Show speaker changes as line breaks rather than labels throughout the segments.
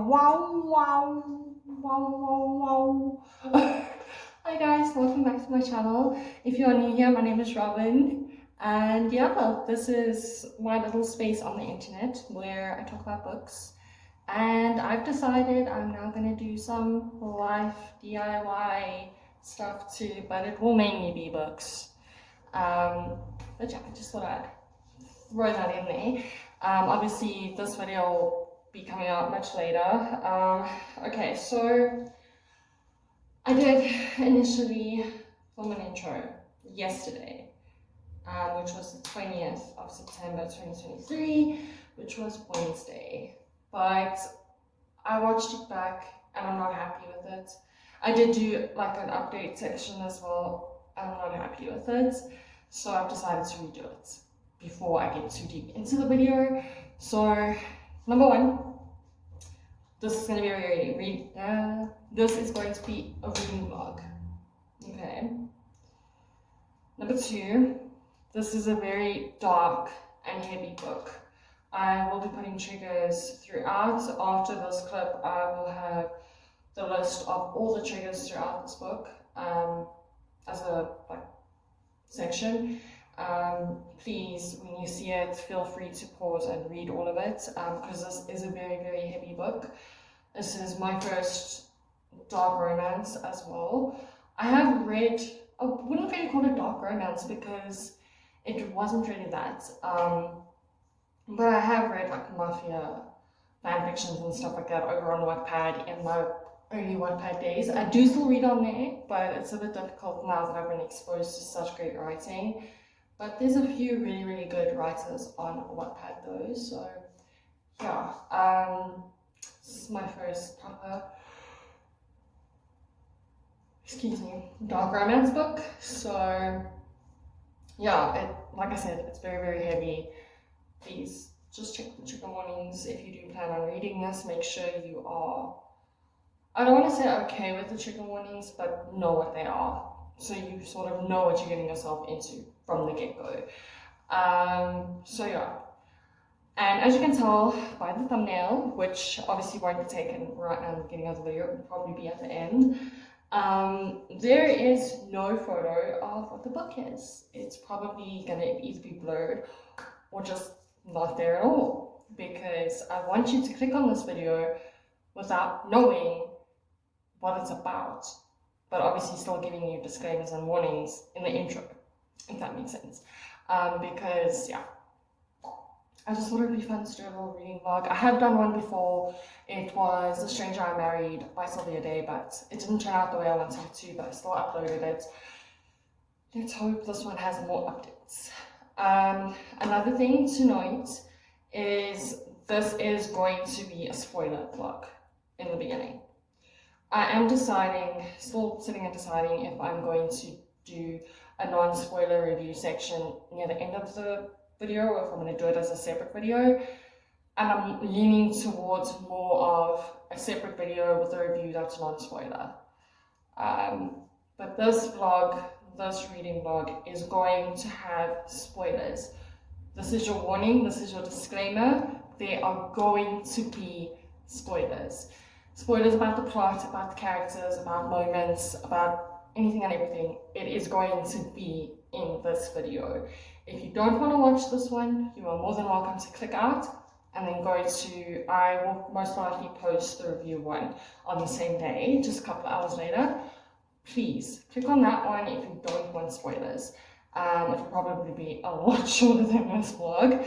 Wow. Hi guys, welcome back to my channel. If you're new here, my name is Robin, and yeah, this is my little space on the internet where I talk about books. And I've decided I'm now going to do some life DIY stuff too, but it will mainly be books. But yeah, I just thought I'd throw that in there. Obviously, this video will be coming out much later. Okay, so I did initially film an intro yesterday, which was the 20th of September 2023, which was Wednesday. But I watched it back and I'm not happy with it. I did do like an update section as well, and I'm not happy with it. So I've decided to redo it before I get too deep into the video. So, number one, this is going to be this is going to be a reading vlog. Okay. Number two, this is a very dark and heavy book. I will be putting triggers throughout. After this clip, I will have the list of all the triggers throughout this book as a section. Please, when you see it, feel free to pause and read all of it, because this is a very, very heavy book. This is my first dark romance as well. I have read, I wouldn't really call it dark romance because it wasn't really that, but I have read like mafia fan fictions and stuff like that over on Wattpad in my early Wattpad days. I do still read on there, but it's a bit difficult now that I've been exposed to such great writing. But there's a few really, really good writers on Wattpad though, so yeah. This is my first proper, dark romance book. So yeah, like I said, it's very, very heavy. Please just check the trigger warnings. If you do plan on reading this, make sure you are, I don't want to say okay with the trigger warnings, but know what they are, so you sort of know what you're getting yourself into from the get-go. So yeah, and as you can tell by the thumbnail, which obviously won't be taken right now in the beginning of the video, it will probably be at the end, there is no photo of what the book is. It's probably going to either be blurred or just not there at all, because I want you to click on this video without knowing what it's about, but obviously still giving you disclaimers and warnings in the intro, if that makes sense. Because yeah, I just thought it would be fun to do a little reading vlog. I have done one before. It was The Stranger I Married by Sylvia Day, but it didn't turn out the way I wanted it to, but I still uploaded it. Let's hope this one has more updates. Another thing to note is this is going to be a spoiler vlog in the beginning. I am still sitting and deciding if I'm going to do a non-spoiler review section near the end of the video or if I'm going to do it as a separate video. And I'm leaning towards more of a separate video with a review that's non-spoiler. But this reading vlog is going to have spoilers. This is your warning, this is your disclaimer. There are going to be spoilers. Spoilers about the plot, about the characters, about moments, about anything and everything. It is going to be in this video. If you don't want to watch this one, you are more than welcome to click out and then go to, I will most likely post the review one on the same day, just a couple of hours later. Please click on that one if you don't want spoilers. It will probably be a lot shorter than this vlog,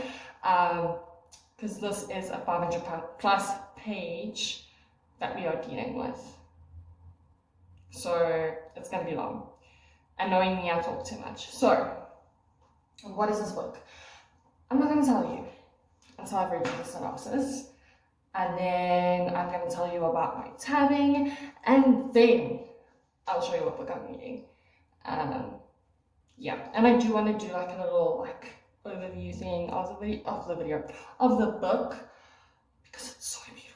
because this is a 500 plus page that we are dealing with. So it's going to be long. And knowing me, I talk too much. So, what is this book? I'm not going to tell you until I've read the synopsis. And then I'm going to tell you about my tabbing. And then I'll show you what book I'm reading. Yeah, and I do want to do like a little overview thing of the book, because it's so beautiful.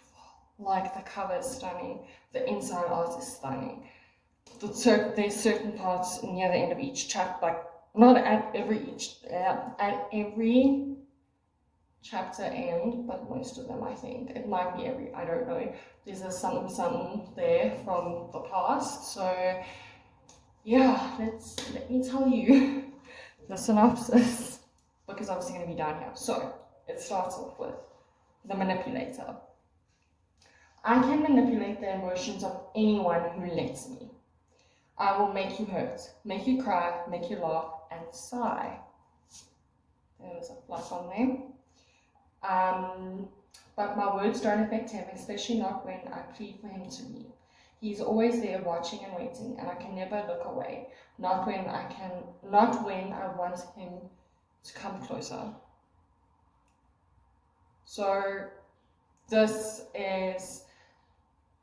Like, the cover is stunning, the inside art is stunning. There's certain parts near the end of each chapter, like not at every chapter end, but most of them, I think. It might be I don't know. There's a something there from the past. So yeah, let me tell you the synopsis. The book is obviously going to be down here. So it starts off with the manipulator. I can manipulate the emotions of anyone who lets me. I will make you hurt, make you cry, make you laugh, and sigh. There's a fluff on there. But my words don't affect him, especially not when I plead for him to leave. He's always there watching and waiting, and I can never look away. Not when I want him to come closer. So this is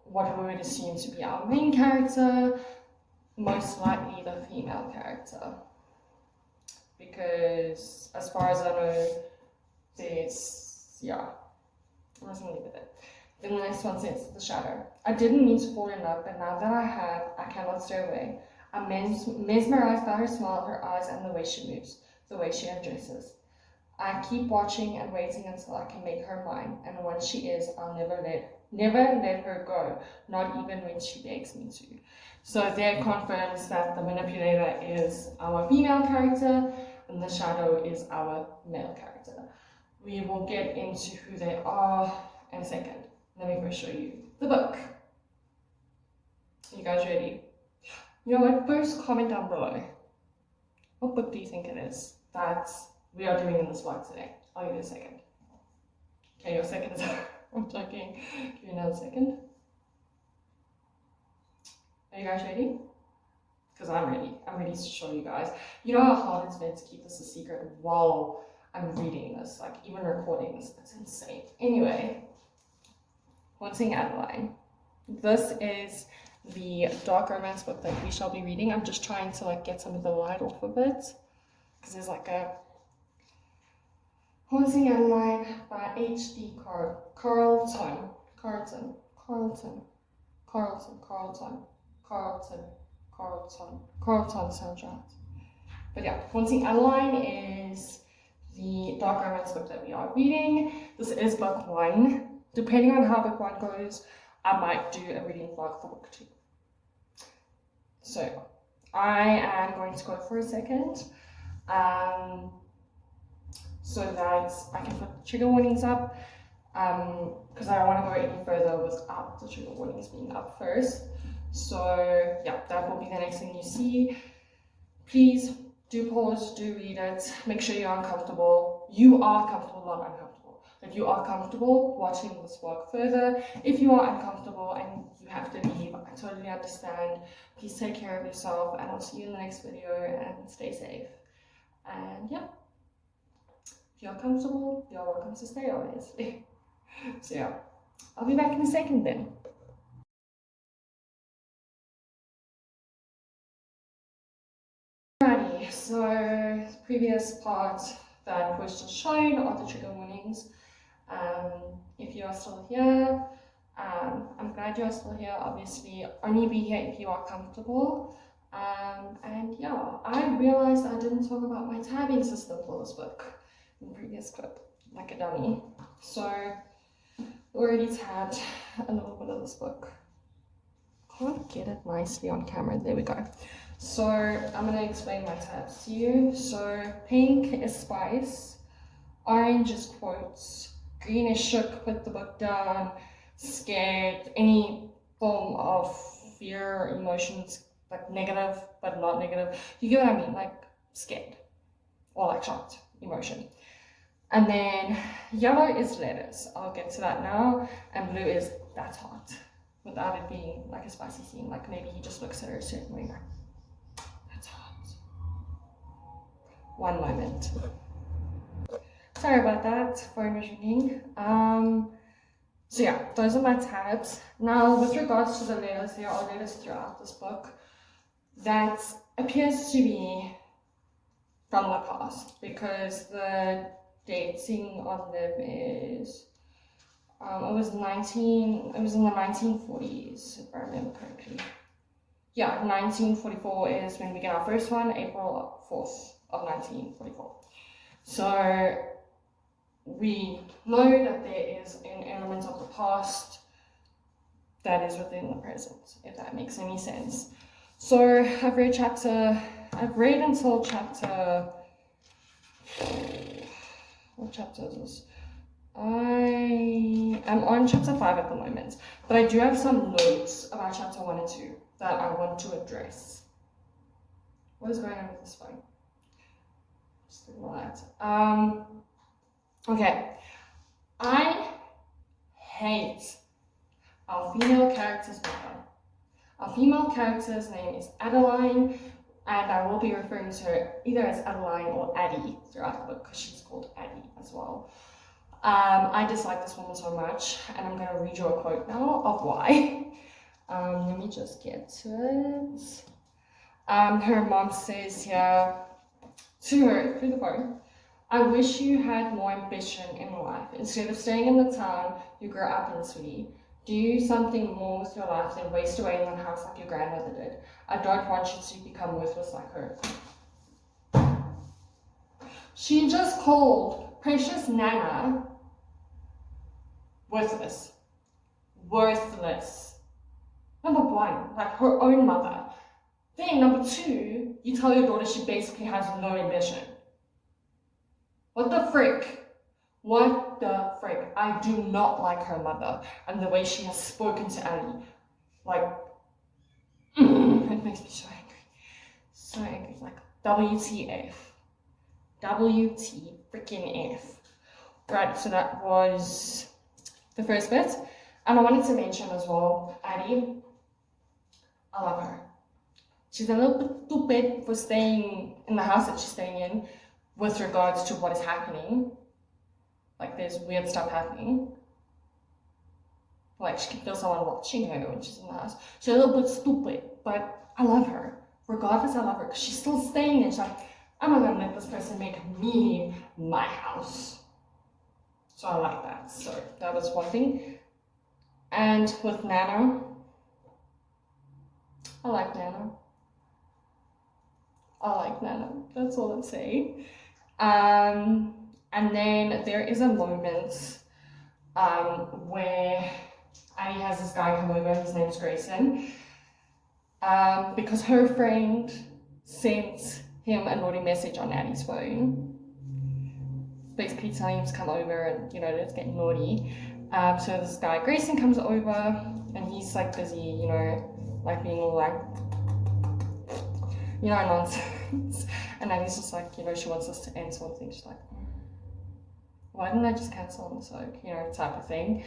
what we would assume to be our main character, most likely the female character. Because as far as I know, I'm just gonna leave it there. Then the next one says, the shadow. I didn't mean to fall in love, but now that I have, I cannot stay away. I'm mesmerized by her smile, her eyes, and the way she moves, the way she undresses. I keep watching and waiting until I can make her mine, and once she is, I'll never let her go, not even when she begs me to. So that confirms that the manipulator is our female character, and the shadow is our male character. We will get into who they are in a second. Let me first show you the book. You guys ready? You know what? First comment down below. What book do you think it is that we are doing in this vlog today? I'll give you a second. Okay, your second is up. I'm joking. Give you another second. Are you guys ready? Because I'm ready. I'm ready to show you guys. You know how hard it's been to keep this a secret while I'm reading this, like even recording this. It's insane. Anyway, Haunting Adeline. This is the dark romance book that we shall be reading. I'm just trying to like get some of the light off of it, because there's like a Haunting Adeline by H.D. Carlton sounds right. But yeah, Haunting Adeline is the dark romance book that we are reading. This is book 1. Depending on how book 1 goes, I might do a reading vlog for book 2. So I am going to go for a second, so that I can put trigger warnings up, because I don't want to go any further without the trigger warnings being up first. So yeah, that will be the next thing you see. Please do pause, do read it, make sure you're uncomfortable. You are comfortable, not uncomfortable. If you are comfortable watching this vlog further, if you are uncomfortable and you have to leave, I totally understand. Please take care of yourself, and I'll see you in the next video, and stay safe. And yeah, if you're comfortable, you're welcome to stay, obviously. So yeah, I'll be back in a second then. Alrighty, so previous part that was just shown are the trigger warnings. If you are still here, I'm glad you are still here. Obviously, only be here if you are comfortable. And yeah, I realized I didn't talk about my tabbing system for this book in the previous clip, like a dummy. So already tabbed a little bit of this book. Can't get it nicely on camera. There we go. So I'm going to explain my tabs to you. So pink is spice, orange is quotes, green is shook, put the book down, scared, any form of fear, emotions, like negative but not negative. You get what I mean? Like scared or like shocked emotion. And then yellow is letters. I'll get to that now. And blue is that's hot, without it being like a spicy scene. Like maybe he just looks at her a certain way, like that's hot. One moment. Sorry about that. Phone was ringing. So yeah, those are my tabs. Now, with regards to the letters, there are letters throughout this book that appears to be from the past, because the dating on them is it was in the 1940s, if I remember correctly. Yeah, 1944 is when we get our first one, April 4th of 1944. So we know that there is an element of the past that is within the present, if that makes any sense. So I've read until chapter, what chapter is this? I am on chapter 5 at the moment, but I do have some notes about chapter 1 and 2 that I want to address. What is going on with this phone? Just ignore that. Okay. I hate our female character's mother. Our female character's name is Adeline, and I will be referring to her either as Adeline or Addie throughout the book, because she's called Addie as well. I dislike this woman so much, and I'm going to read you a quote now of why. Let me just get to it. Her mom says here to her through the phone, "I wish you had more ambition in life. Instead of staying in the town you grew up in, sweetie. Do something more with your life than waste away in the house like your grandmother did. I don't want you to become worthless like her." She just called precious Nana worthless. Worthless. Number one, like her own mother. Then number two, you tell your daughter she basically has no ambition. What the frick? What the frick? I do not like her mother and the way she has spoken to Addie. Like, it makes me so angry. So angry. Like, WTF. WT freaking F. Right, so that was the first bit. And I wanted to mention as well, Addie, I love her. She's a little bit stupid for staying in the house that she's staying in with regards to what is happening. Like, there's weird stuff happening. Like, she can feel someone watching her when she's in the house. She's a little bit stupid, but I love her. Regardless, I love her because she's still staying there. She's like, I'm not gonna let this person make me my house. So I like that. So that was one thing. And with Nana, I like Nana. I like Nana. That's all I'm saying. And then there is a moment where Addie has this guy come over. His name's Grayson. Because her friend sent him a naughty message on Addie's phone, basically telling him to come over and, you know, it's getting naughty. So this guy Grayson comes over and he's like busy, you know, like being all like, you know, nonsense. And Addie's just like, you know, she wants us to end something. She's like, why didn't I just cancel on the soak, you know, type of thing.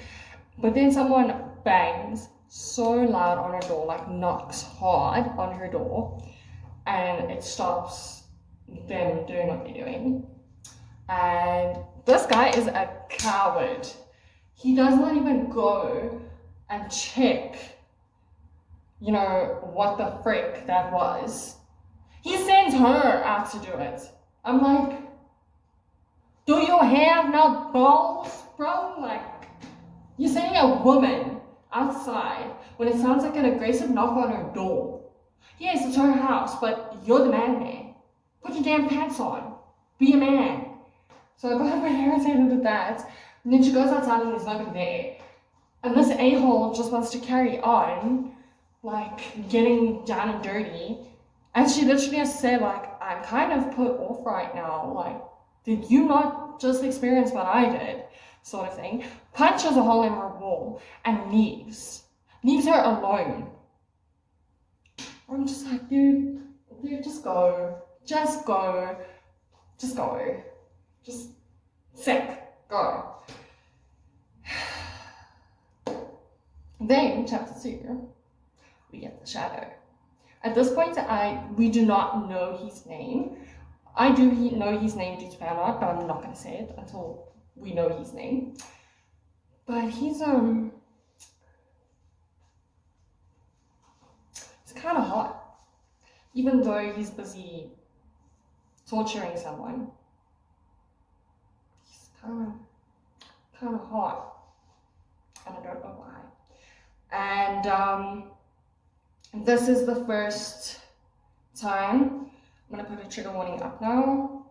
But then someone bangs so loud on her door, like knocks hard on her door, and it stops them doing what they're doing. And this guy is a coward. He does not even go and check, you know, what the frick that was. He sends her out to do it. I'm like, do you have no balls, bro? Like, you're sending a woman outside when it sounds like an aggressive knock on her door. Yes, it's her house, but you're the man there. Put your damn pants on. Be a man. So I got very irritated with that. And then she goes outside and there's nobody there. And this a-hole just wants to carry on, like, getting down and dirty. And she literally has to say, like, I'm kind of put off right now. Like, did you not just experience what I did? Sort of thing. Punches a hole in her wall and leaves. Leaves her alone. I'm just like, dude, just go. Just go. Just go. Just sick. Go. Then, chapter 2, we get the shadow. At this point, we do not know his name. I do know his name due to fan art, but I'm not going to say it until we know his name. But he's kind of hot. Even though he's busy torturing someone. He's kind of hot. And I don't know why. And this is the first time. I'm going to put a trigger warning up now.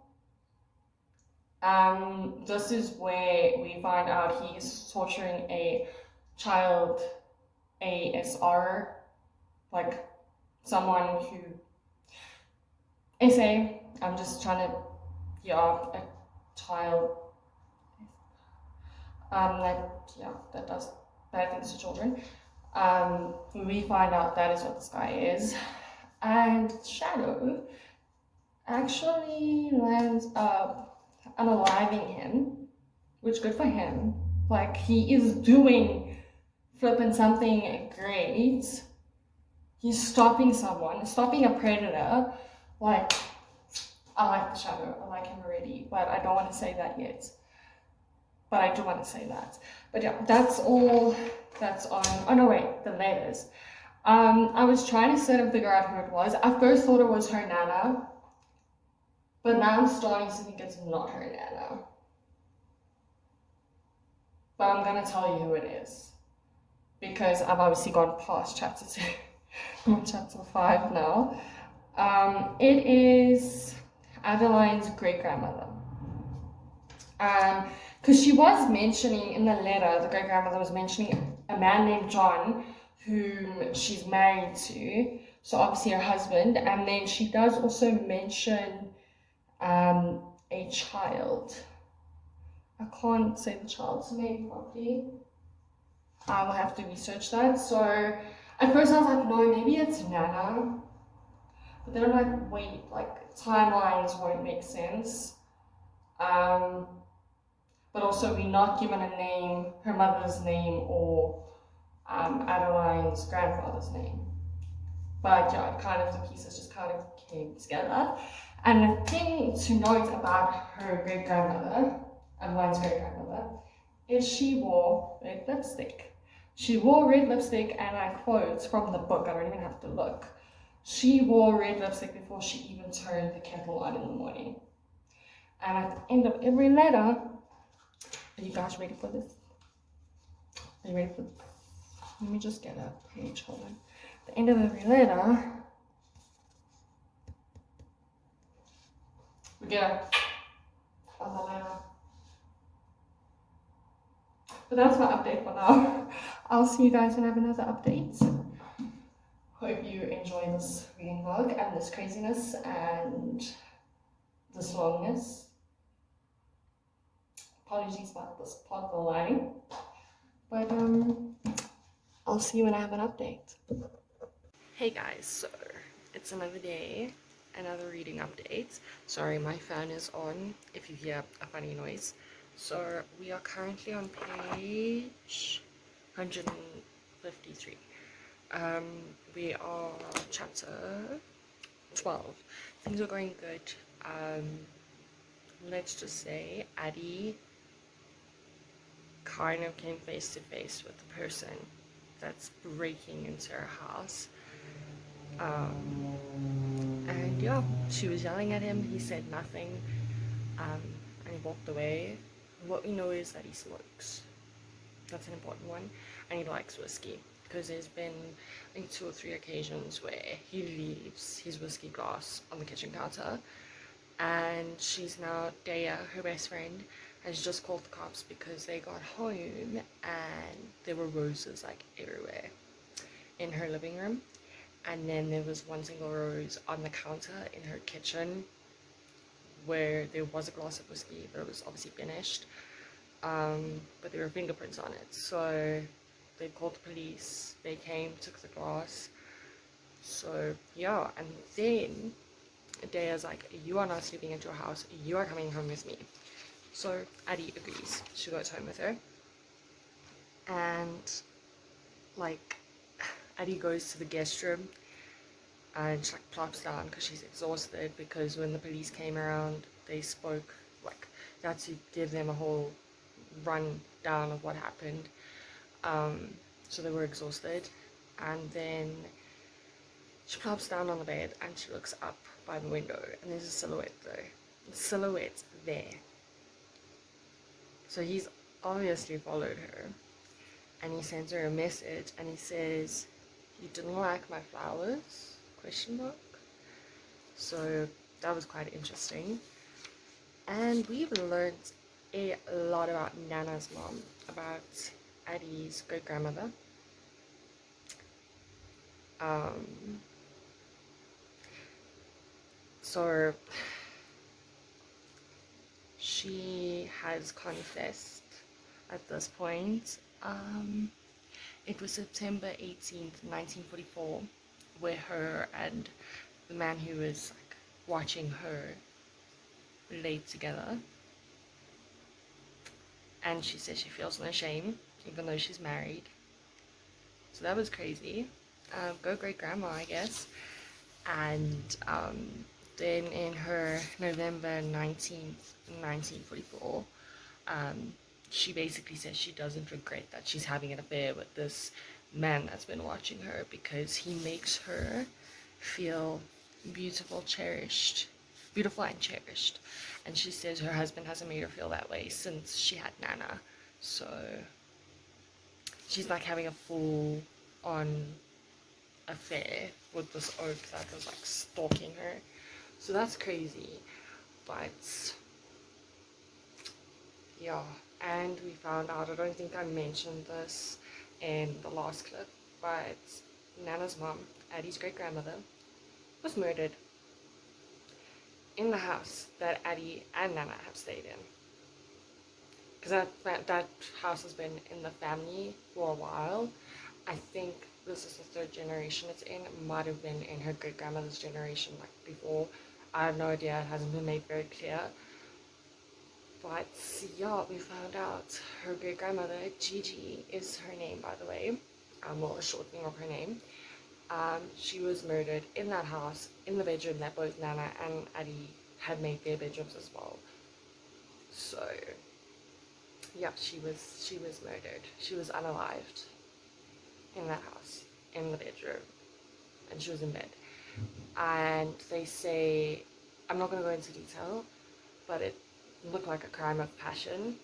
This is where we find out he's torturing a child ASR, like someone who SA. I'm just trying to, yeah, a child, that does bad things to children. We find out that is what this guy is, and Shadow actually lands up unaliving him, which good for him. Like, he is doing flipping something great. He's stopping someone, stopping a predator. Like, I like the Shadow, I like him already, but I don't want to say that yet. But I do want to say that. But yeah, that's all that's on. Oh no, wait, the letters. I was trying to sit and figure out who it was. I first thought it was her Nana, but now I'm starting to think it's not her Nana. But I'm gonna tell you who it is, because I've obviously gone past chapter 2. I'm on chapter 5 now. It is Adeline's great grandmother. Because she was mentioning in the letter, the great grandmother was mentioning a man named John, whom she's married to, so obviously her husband, and then she does also mention a child. I can't say the child's name properly. I will have to research that. So at first I was like, no, maybe it's Nana. But then I'm like, wait, like timelines won't make sense. But also we're not given a name, her mother's name, or Adeline's grandfather's name. But yeah, kind of the pieces just kind of came together. And the thing to note about her great grandmother, Adeline's great grandmother, is she wore red lipstick. She wore red lipstick, and I quote from the book, I don't even have to look. She wore red lipstick before she even turned the kettle on in the morning. And at the end of every letter, are you guys ready for this? Are you ready for this? Let me just get a page, hold on. At the end of every letter, we get a on the letter. But that's my update for now. I'll see you guys when I have another update. Hope you enjoy this reading vlog and this craziness and this longness. Apologies about this part of the lighting. But I'll see you when I have an update. Hey guys, so it's another day, another reading update. Sorry, my fan is on if you hear a funny noise. So we are currently on page 153. We are chapter 12. Things are going good. Let's just say Addie kind of came face to face with the person that's breaking into her house. And yeah, she was yelling at him. He said nothing, and he walked away. What we know is that he smokes. That's an important one. And he likes whiskey, because there's been, I think, 2 or 3 occasions where he leaves his whiskey glass on the kitchen counter. And she's now, Daya, her best friend, has just called the cops because they got home and there were roses like everywhere in her living room. And then there was one single rose on the counter in her kitchen where there was a glass of whiskey, but it was obviously finished. But there were fingerprints on it. So they called the police. They came, took the glass. So yeah, and then Daya's like, you are not sleeping at your house. You are coming home with me. So Addie agrees. She goes home with her. And like, Addie goes to the guest room and she like plops down because she's exhausted, because when the police came around they spoke, like, they had to give them a whole rundown of what happened. So they were exhausted, and then she plops down on the bed and she looks up by the window and there's a silhouette there. The silhouette's there. So he's obviously followed her, and he sends her a message and he says, "You didn't like my flowers?" ? So that was quite interesting. And we've learned a lot about Nana's mom, about Addie's great grandmother. Um, so she has confessed at this point. It was September 18th, 1944, where her and the man who was like watching her laid together. And she says she feels no shame, even though she's married. So that was crazy. Go great grandma, I guess. And then in her November 19th, 1944, she basically says she doesn't regret that she's having an affair with this man that's been watching her, because he makes her feel beautiful, cherished, beautiful and cherished. And she says her husband hasn't made her feel that way since she had Nana. So she's like having a full on affair with this oak that was like stalking her. So that's crazy. But yeah, and we found out, I don't think I mentioned this in the last clip, but Nana's mom, Addie's great grandmother, was murdered in the house that Addie and Nana have stayed in. Because that house has been in the family for a while. I think this is the third generation it's in. It might have been in her great grandmother's generation, like before. I have no idea. It hasn't been made very clear. But yeah, we found out her great grandmother, Gigi, is her name, by the way. Well, a shortening of her name. She was murdered in that house, in the bedroom that both Nana and Addie had made their bedrooms as well. So yeah, she was murdered. She was unalived in that house, in the bedroom, and she was in bed. And they say, I'm not going to go into detail, but it looked like a crime of passion.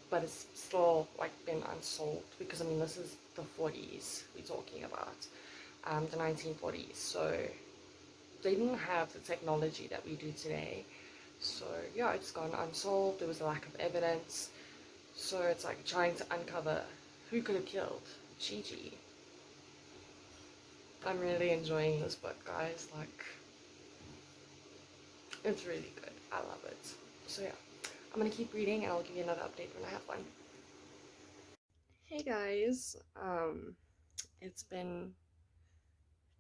But it's still like been unsolved, because I mean this is the 40s we're talking about, the 1940s. So they didn't have the technology that we do today. So yeah, it's gone unsolved. There was a lack of evidence. So it's like trying to uncover who could have killed Gigi. I'm really enjoying this book, guys. Like, it's really good. I love it. So yeah, I'm gonna keep reading and I'll give you another update when I have one. Hey guys, it's been,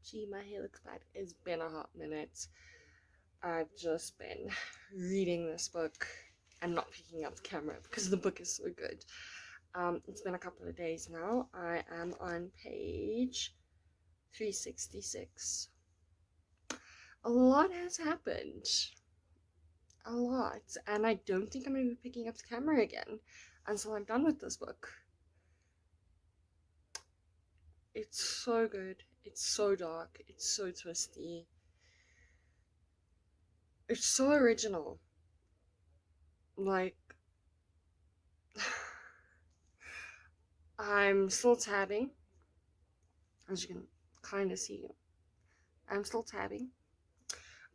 gee, my hair looks bad. It's been a hot minute. I've just been reading this book and not picking up the camera because the book is so good. It's been a couple of days now. I am on page 366. A lot has happened. A lot. And I don't think I'm going to be picking up the camera again until I'm done with this book. It's so good. It's so dark. It's so twisty. It's so original. Like, I'm still tabbing, as you can kind of see. I'm still tabbing,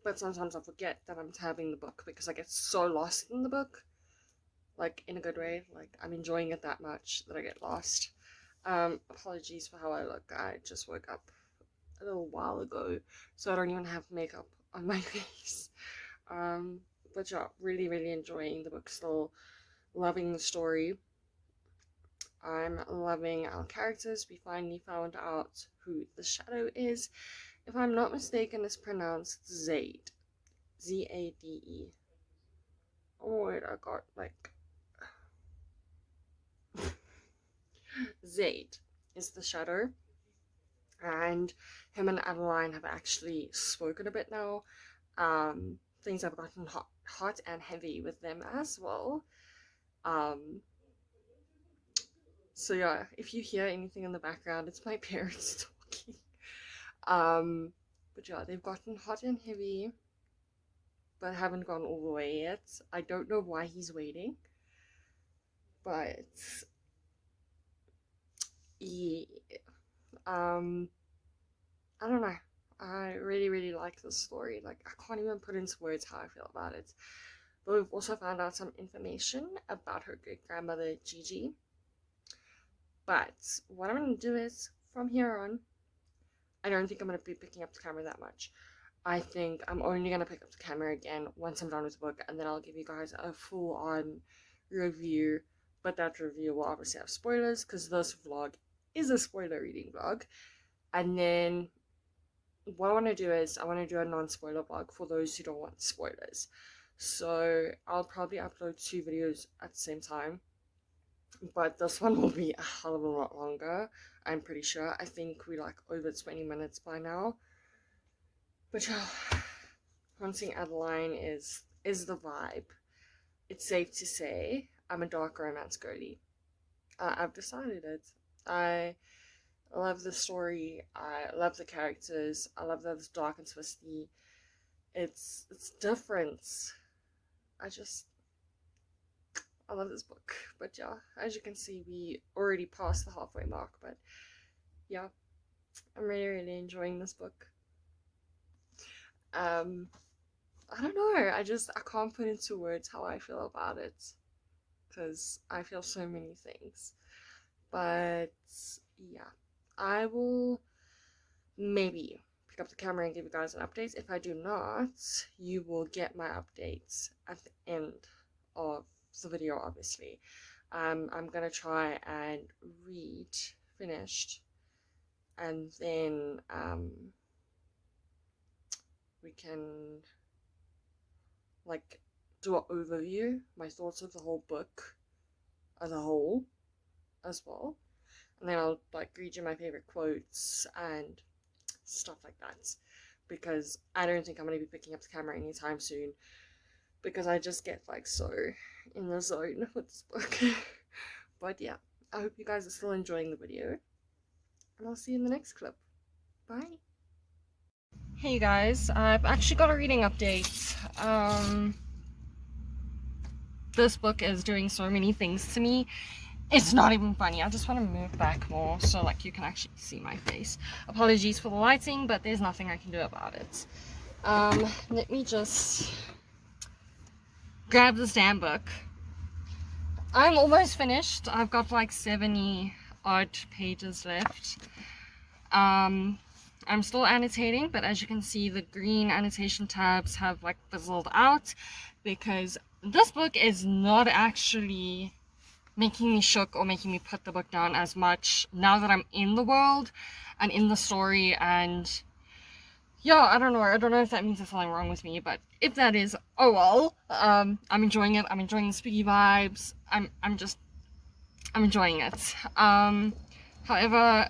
but sometimes I forget that I'm tabbing the book because I get so lost in the book, like in a good way. Like, I'm enjoying it that much that I get lost. Apologies for how I look. I just woke up a little while ago, so I don't even have makeup on my face. But yeah, really, really enjoying the book still. Loving the story. I'm loving our characters. We finally found out who the shadow is. If I'm not mistaken, it's pronounced Zade. Z-A-D-E. Oh wait, I got like... Zade is the shadow. And him and Adeline have actually spoken a bit now. Things have gotten hot and heavy with them as well. So yeah, if you hear anything in the background, it's my parents talking. But yeah, they've gotten hot and heavy, but haven't gone all the way yet. I don't know why he's waiting, but yeah, I don't know. I really, really like this story. Like, I can't even put into words how I feel about it. But we've also found out some information about her great-grandmother, Gigi. But what I'm going to do is, from here on, I don't think I'm going to be picking up the camera that much. I think I'm only going to pick up the camera again once I'm done with the book, and then I'll give you guys a full-on review. But that review will obviously have spoilers, because this vlog is a spoiler reading vlog. And then what I want to do is, I want to do a non-spoiler vlog for those who don't want spoilers. So I'll probably upload 2 videos at the same time. But this one will be a hell of a lot longer, I'm pretty sure. I think we're like over 20 minutes by now. But yeah, Haunting Adeline is the vibe. It's safe to say I'm a dark romance girly. I've decided it. I love the story. I love the characters. I love that it's dark and twisty. It's different. I love this book. But yeah, as you can see, we already passed the halfway mark. But yeah, I'm really, really enjoying this book. I don't know. I can't put into words how I feel about it, because I feel so many things. But yeah, I will maybe pick up the camera and give you guys an update. If I do not, you will get my updates at the end of the video, obviously. I'm gonna try and read finished, and then we can like do an overview, my thoughts of the whole book as a whole as well, and then I'll like read you my favorite quotes and stuff like that, because I don't think I'm going to be picking up the camera anytime soon, because I just get like so in the zone with this book. But yeah, I hope you guys are still enjoying the video, and I'll see you in the next clip. Bye. Hey guys, I've actually got a reading update. This book is doing so many things to me. It's not even funny. I just want to move back more so like you can actually see my face. Apologies for the lighting, but there's nothing I can do about it. Let me just grab this damn book. I'm almost finished. I've got like 70 odd pages left. I'm still annotating, but as you can see, the green annotation tabs have like fizzled out, because this book is not actually making me shook or making me put the book down as much now that I'm in the world and in the story. And yeah, I don't know if that means there's something wrong with me, but if that is, oh well. I'm enjoying it. I'm enjoying the spooky vibes. I'm enjoying it. However,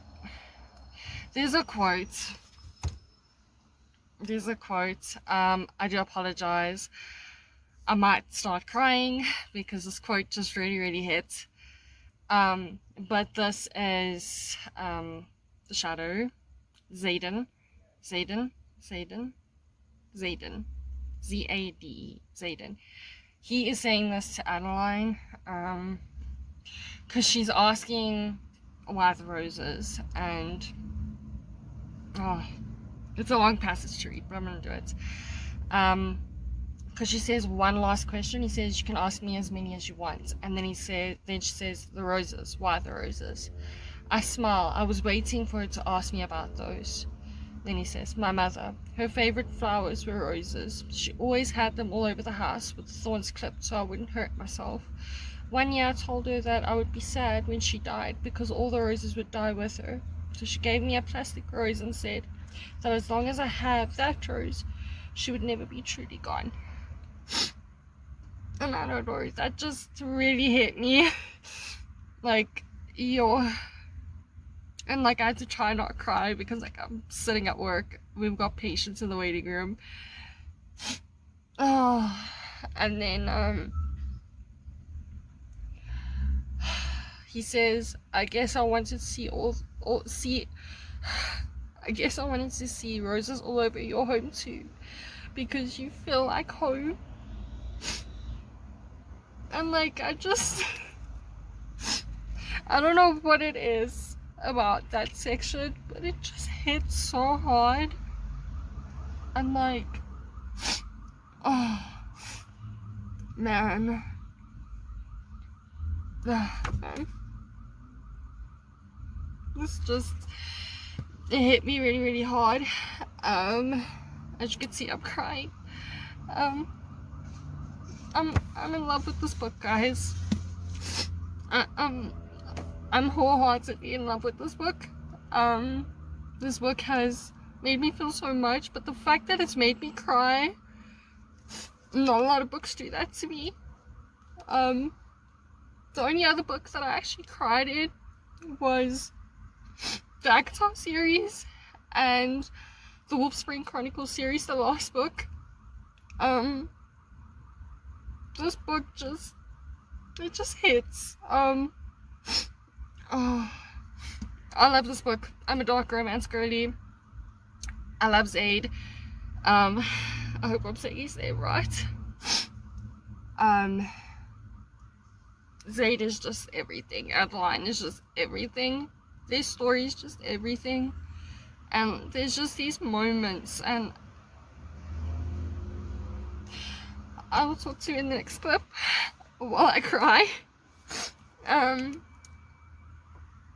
there's a quote. I do apologize. I might start crying because this quote just really, really hit. But this is the shadow, Zayden, Z-A-D-E, Zayden. He is saying this to Adeline, because she's asking why the roses, and it's a long passage to read, but I'm gonna do it. Because she says one last question. He says, you can ask me as many as you want. And then then she says, the roses. Why the roses? I smile. I was waiting for her to ask me about those. Then he says, my mother. Her favorite flowers were roses. She always had them all over the house with the thorns clipped so I wouldn't hurt myself. One year I told her that I would be sad when she died because all the roses would die with her. So she gave me a plastic rose and said that as long as I have that rose, she would never be truly gone. And I don't know, that just really hit me. Like, yo. And like, I had to try not cry because like I'm sitting at work. We've got patients in the waiting room. Oh, and then he says, I guess I wanted to see I guess I wanted to see roses all over your home too, because you feel like home. And like, I don't know what it is about that section, but it just hits so hard. I'm like, oh, man. This just, it hit me really, really hard. As you can see, I'm crying. I'm in love with this book, guys. I'm wholeheartedly in love with this book. This book has made me feel so much, but the fact that it's made me cry, not a lot of books do that to me. The only other books that I actually cried in was the ACOTAR series and the Wolfspring Chronicles series, the last book. This book just hits. Oh, I love this book. I'm a dark romance girly. I love Zaid. I hope I'm saying his name right. Zaid is just everything. Adeline is just everything. Their story is just everything. And there's just these moments, and I will talk to you in the next clip while I cry.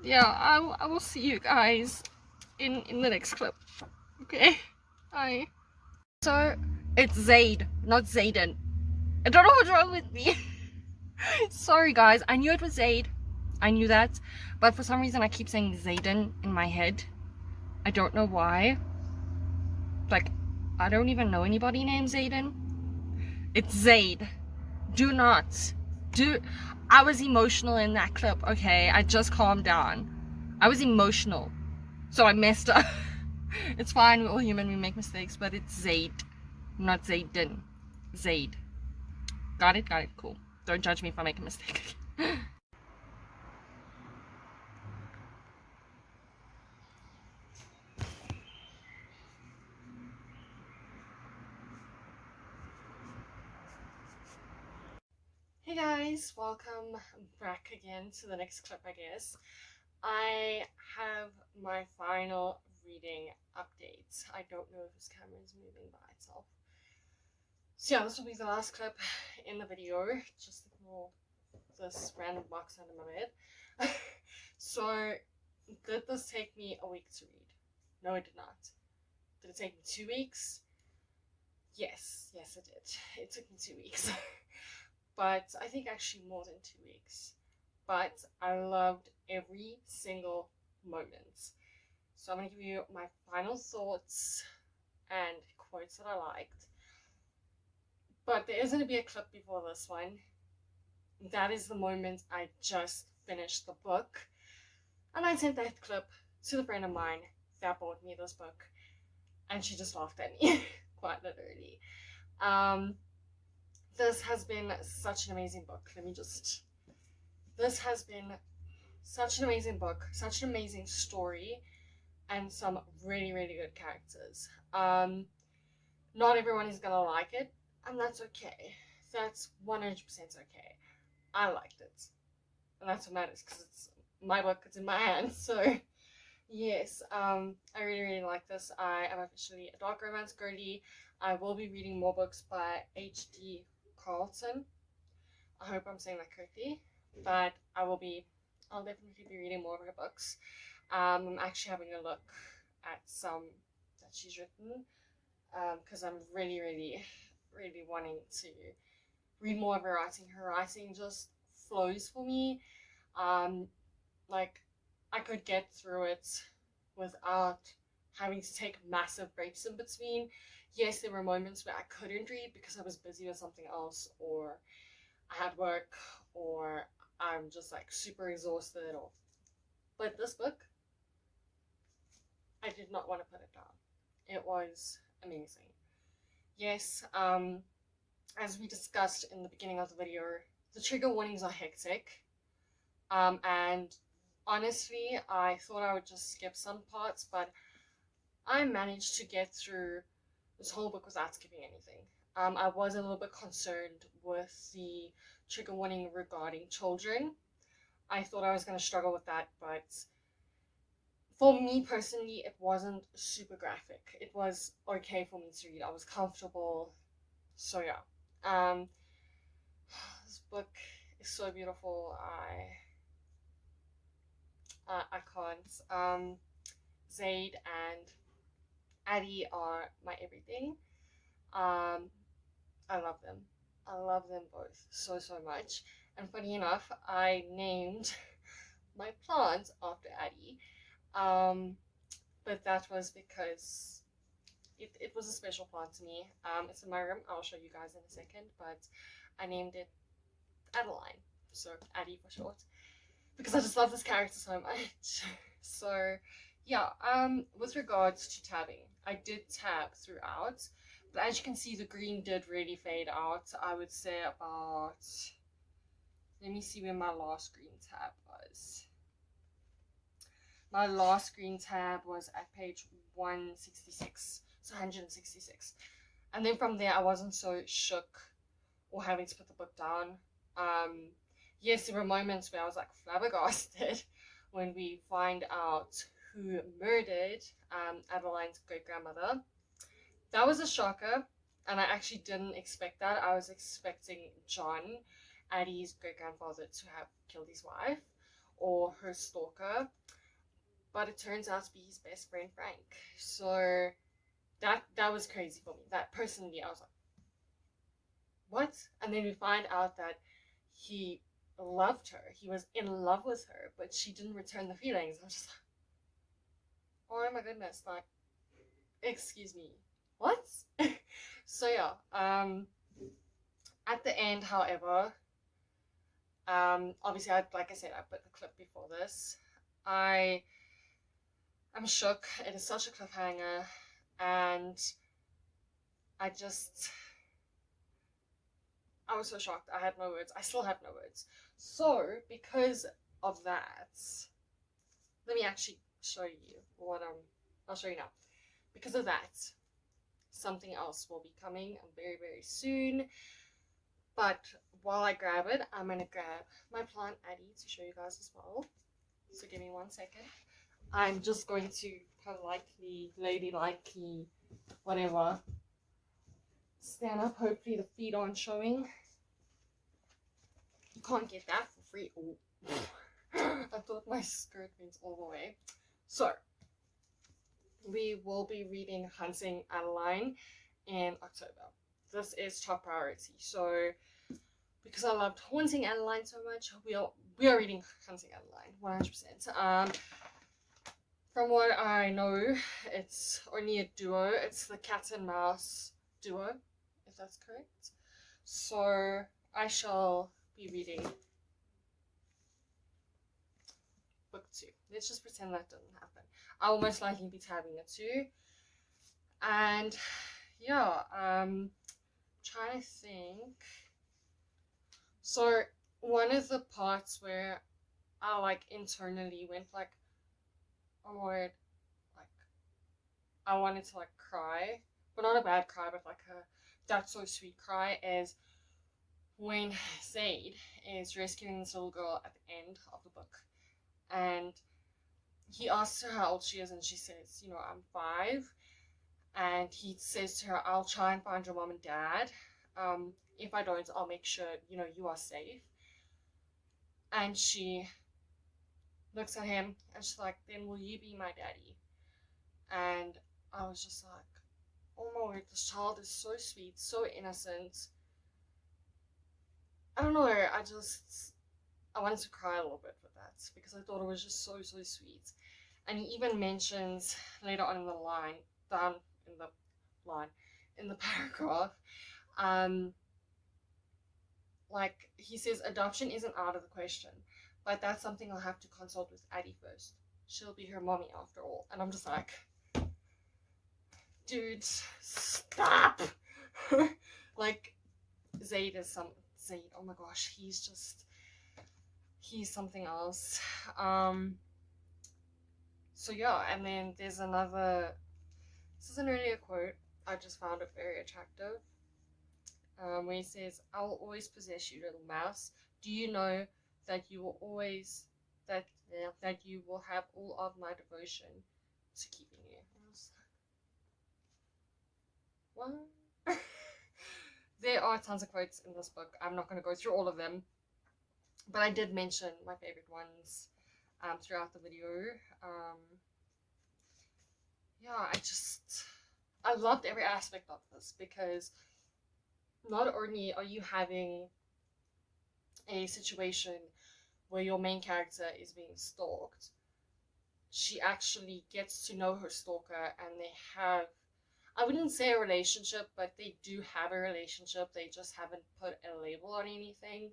Yeah, I will see you guys in the next clip. Okay? Bye. So, it's Zaid, not Zayden. I don't know what's wrong with me. Sorry guys, I knew it was Zaid. I knew that. But for some reason I keep saying Zayden in my head. I don't know why. Like, I don't even know anybody named Zayden. It's Zaid. Do not. I was emotional in that clip, okay? I just calmed down. I was emotional. So I messed up. It's fine, we're all human, we make mistakes, but it's Zaid. Not Zayden. Zaid. Got it? Got it. Cool. Don't judge me if I make a mistake. Hey guys, welcome back again to the next clip, I guess. I have my final reading update. I don't know if this camera is moving by itself. So yeah, this will be the last clip in the video. Just ignore this random box under my bed. So, did this take me a week to read? No, it did not. Did it take me 2 weeks? Yes, it did. It took me 2 weeks. But I think actually more than 2 weeks. But I loved every single moment. So I'm going to give you my final thoughts and quotes that I liked. But there is going to be a clip before this one. That is the moment I just finished the book. And I sent that clip to the friend of mine that bought me this book. And she just laughed at me, quite literally. This has been such an amazing book. This has been such an amazing book, such an amazing story, and some really, really good characters. Not everyone is gonna like it, and that's okay. That's 100% okay. I liked it. And that's what matters, because it's my book, it's in my hands, so yes, I really, really like this. I am officially a dark romance girly. I will be reading more books by H.D. Carlton. I hope I'm saying that correctly, but I'll definitely be reading more of her books. I'm actually having a look at some that she's written, because I'm really, really, really wanting to read more of her writing. Her writing just flows for me. Like, I could get through it without having to take massive breaks in between. Yes, there were moments where I couldn't read because I was busy with something else, or I had work, or I'm just like super exhausted, but this book, I did not want to put it down. It was amazing. Yes, as we discussed in the beginning of the video, the trigger warnings are hectic, and honestly, I thought I would just skip some parts, but I managed to get through this whole book without skipping anything. I was a little bit concerned with the trigger warning regarding children. I thought I was going to struggle with that, but For me personally, it wasn't super graphic. It was okay for me to read. I was comfortable. So yeah. This book is so beautiful. I can't. Zaid and Addie are my everything. Um, I love them. I love them both so much. And funny enough, I named my plant after Addie. Um, but that was because it was a special plant to me. It's in my room. I'll show you guys in a second. But I named it Adeline, so Addie for short, because I just love this character so much. So yeah, with regards to tabbing, I did tab throughout, but as you can see, the green did really fade out. I would say about, let me see where my last green tab was. My last green tab was at page 166, so 166. And then from there, I wasn't so shook or having to put the book down. Yes, there were moments where I was like flabbergasted when we find out who murdered Adeline's great grandmother. That was a shocker, and I actually didn't expect that. I was expecting John, Addie's great grandfather, to have killed his wife or her stalker, but it turns out to be his best friend Frank. So that was crazy for me. That personally, I was like, what? And then we find out that he loved her. He was in love with her, but she didn't return the feelings. I'm just like, oh my goodness, like, excuse me, what? So yeah, at the end, however, obviously, like I said, I put the clip before this. I'm shook. It is such a cliffhanger, and I was so shocked. I had no words. I still have no words. So, because of that, let me actually show you what I'll show you now. Because of that, something else will be coming very soon. But while I grab it, I'm gonna grab my plant Addie to show you guys as well. So give me 1 second. I'm just going to politely, ladylikely, whatever, stand up. Hopefully the feet aren't showing. You can't get that for free. Oh. I thought my skirt went all the way. So, we will be reading Haunting Adeline in October. This is top priority. So, because I loved Haunting Adeline so much, we are reading Haunting Adeline 100%. From what I know, it's only a duo. It's the cat and mouse duo, if that's correct. So I shall be reading book 2. Let's just pretend that didn't happen. I'll most likely be tabbing it too. And yeah, trying to think. So one of the parts where I like internally went like, oh my word, like I wanted to like cry, but not a bad cry, but like a that's so sweet cry, is when Zaid is rescuing this little girl at the end of the book, and he asks her how old she is, and she says, you know, I'm 5, and he says to her, I'll try and find your mom and dad. If I don't, I'll make sure, you know, you are safe. And she looks at him and she's like, then will you be my daddy? And I was just like, oh my word, this child is so sweet, so innocent. I don't know, I wanted to cry a little bit with that because I thought it was just so sweet. And he even mentions later on in the line, down in the line, in the paragraph, like he says, adoption isn't out of the question, but that's something I'll have to consult with Addie first. She'll be her mommy after all. And I'm just like, dude, stop. Like, Zaid, oh my gosh, he's something else. So yeah, and then there's another, this isn't really a quote, I just found it very attractive, where he says, I will always possess you, little mouse. Do you know that you will always that you will have all of my devotion to keeping you. What? There are tons of quotes in this book. I'm not going to go through all of them, but I did mention my favorite ones throughout the video. Yeah, I loved every aspect of this, because not only are you having a situation where your main character is being stalked, she actually gets to know her stalker, and they have, I wouldn't say a relationship, but they do have a relationship. They just haven't put a label on anything.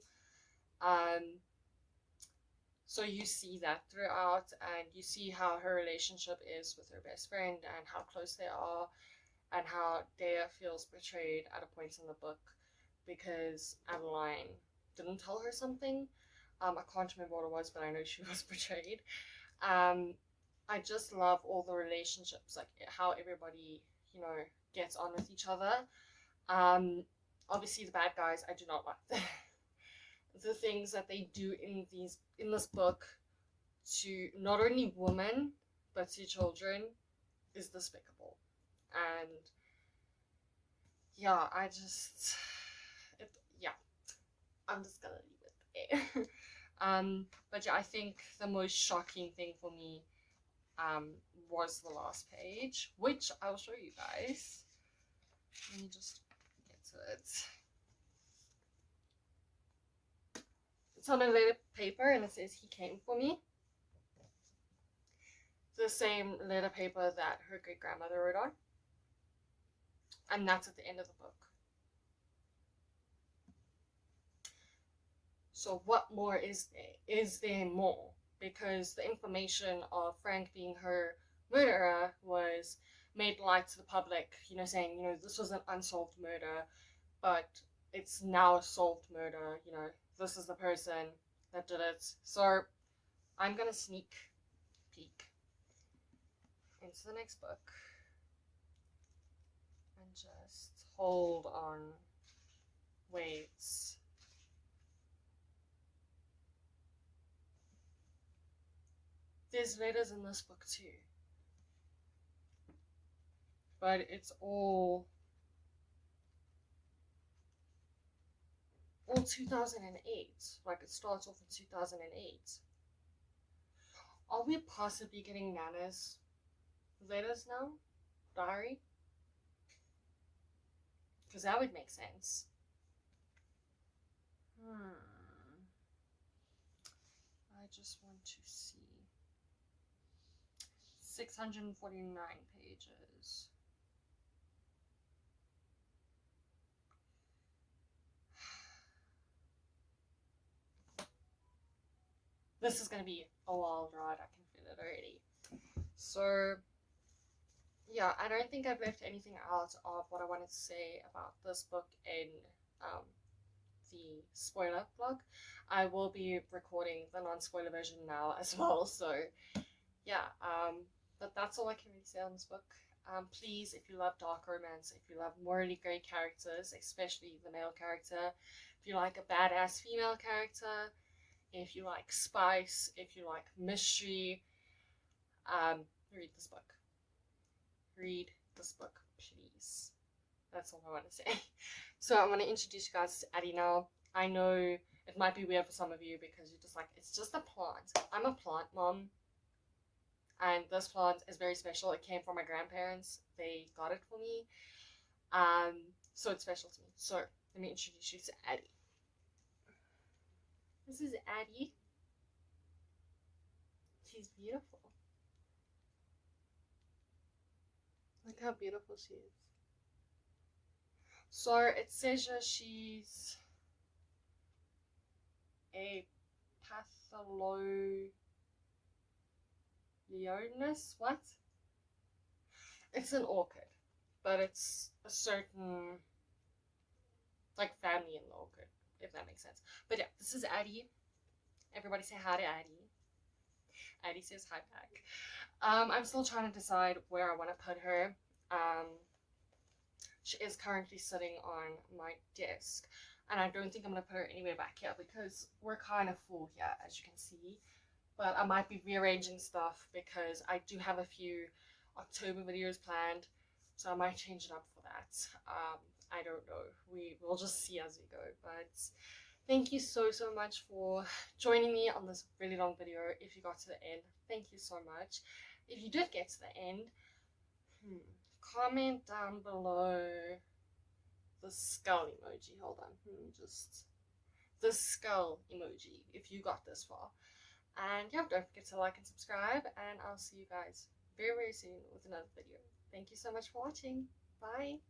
So you see that throughout, and you see how her relationship is with her best friend, and how close they are, and how Dea feels betrayed at a point in the book because Adeline didn't tell her something. I can't remember what it was, but I know she was betrayed. I just love all the relationships, like how everybody, gets on with each other. Obviously the bad guys, I do not like the things that they do in this book to not only women but to children is despicable. And yeah, I'm just gonna leave it there. But yeah, I think the most shocking thing for me was the last page, which I'll show you guys. Let me just get to it. It's on a letter paper, and it says, "He came for me." The same letter paper that her great grandmother wrote on, and that's at the end of the book. So what more is there? Is there more? Because the information of Frank being her murderer was made light to the public, saying, this was an unsolved murder, but it's now a solved murder, this is the person that did it. So I'm gonna sneak peek into the next book and just hold on. Wait. There's letters in this book too, but it's all 2008. Like, it starts off in 2008. Are we possibly getting Nana's letters now? Diary? Because that would make sense. I just want to see. 649 pages. This is going to be a wild ride, I can feel it already. So, yeah, I don't think I've left anything out of what I wanted to say about this book in the spoiler vlog. I will be recording the non-spoiler version now as well, so yeah, but that's all I can really say on this book. Please, if you love dark romance, if you love morally grey characters, especially the male character, if you like a badass female character, if you like spice, if you like mystery, read this book. Read this book, please. That's all I want to say. So I'm going to introduce you guys to Addie now. I know it might be weird for some of you because you're just like, it's just a plant. I'm a plant mom. And this plant is very special. It came from my grandparents. They got it for me. So it's special to me. So let me introduce you to Addie. This is Addie. She's beautiful. Look how beautiful she is. So it says that she's a Leonis. What? It's an orchid, but it's a certain like family in the orchid, if that makes sense. But yeah, this is Addie. Everybody say hi to Addie. Addie says hi back. I'm still trying to decide where I want to put her. She is currently sitting on my desk, and I don't think I'm going to put her anywhere back here because we're kind of full here, as you can see. but I might be rearranging stuff because I do have a few October videos planned, so I might change it up for that. I don't know. We'll just see as we go. But thank you so much for joining me on this really long video. If you got to the end, thank you so much. If you did get to the end, comment down below the skull emoji. Hold on, just the skull emoji if you got this far. And yeah, don't forget to like and subscribe, and I'll see you guys very soon with another video. Thank you so much for watching. Bye.